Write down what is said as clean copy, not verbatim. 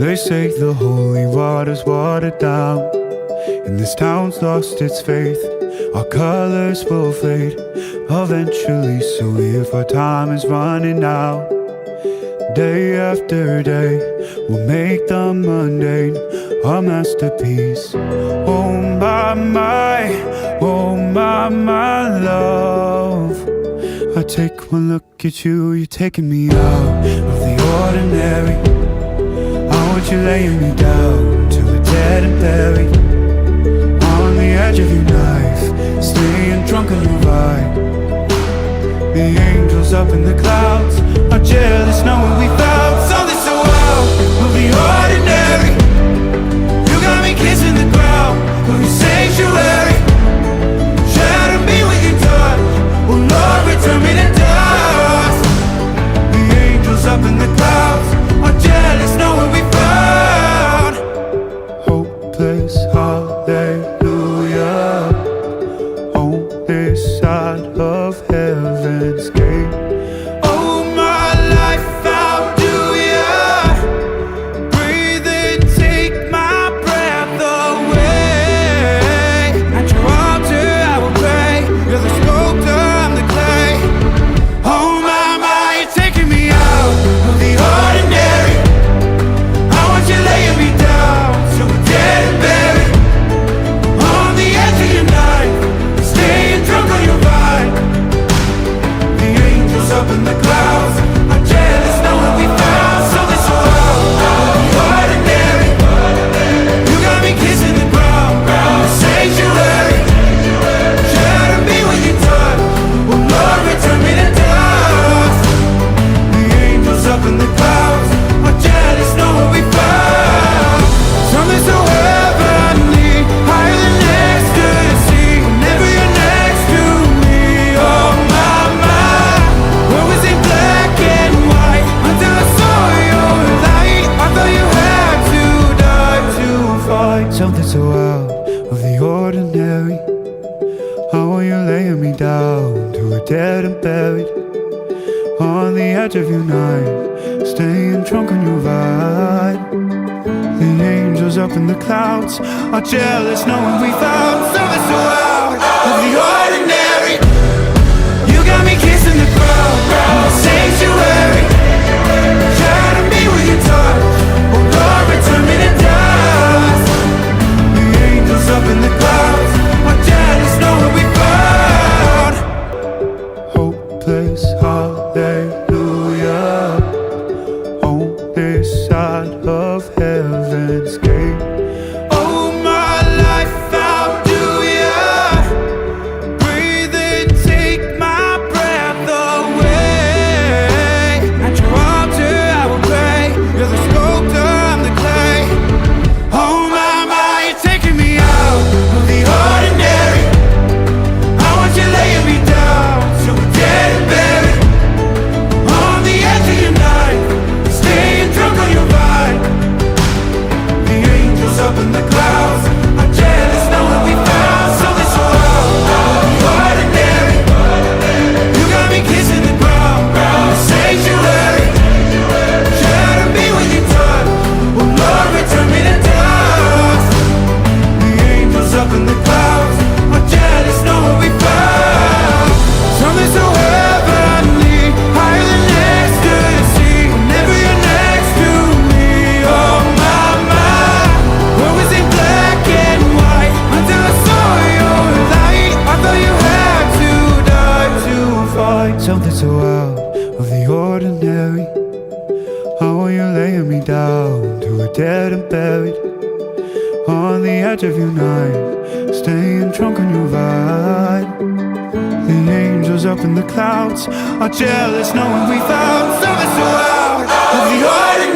They say the holy water's watered down, and this town's lost its faith. Our colors will fade eventually, so if our time is running out, day after day, we'll make the mundane a masterpiece. Oh my, oh my love. I take one look at you, you're taking me out of the ordinary. I want you laying me down to a dead and buried, on the edge of your knife, staying drunk on your ride. The angels up in the clouds are jealous knowing we found something so out of the ordinary. You got me kissing the ground of your sanctuary, shadow me with your touch. Oh Lord, return me to dust. The angels up in the clouds are jealous knowing we found hopeless hallelujah on this side of heaven's gate. Oh my life, how do ya breathe and take my breath away? At your altar I will pray, you're the sculptor, I'm the clay. Oh my, you're taking me out of the ordinary. I want you laying me down so we're dead and buried, on the edge of your knife, staying drunk on your ride. The angels up in the clouds are jealous knowing we found something so out of the ordinary. You got me kissing the ground, the sanctuary, shadow me with your touch. Oh Lord, return me to dust. The angels up in the clouds are jealous knowing we found something so heavenly, higher than ecstasy. Whenever you're next to me, oh my, what was in black and white until I saw your light? I thought you had to die to fight something so out of the ordinary. How are you laying me down to a dead and buried, on the edge of your knife, staying drunk on your ride. The angels up in the clouds are jealous knowing we found something so out of the ordinary. You got me kissing the ground in the sanctuary, shadow me with your touch. Oh Lord, return me to dust. The angels up in the clouds are jealous knowing we found hopeless hallelujah on this side of heaven's gate. Oh my life, how do ya breathe and take my breath away? At your altar I will pray, you're the sculptor, I'm the clay. Oh my, you're taking me out of the ordinary. I want you laying me down so we're dead and buried, on the edge of your knife, staying drunk on your ride. The angels up in the clouds are jealous knowing we found something so out of the ordinary. You got me kissing the ground, the sanctuary, shadow me with your touch. Oh Lord, return me to dust. The angels up in the clouds are jealous knowing we found something so heavenly, higher than ecstasy. Whenever you're next to me, oh my, what was in black and white until I saw your light? I thought you had to die to fight something so out of the ordinary. How are you laying me down to a dead and buried, on the edge of your knife, staying drunk on your ride. The angels up in the clouds are jealous knowing we found something so out of the ordinary.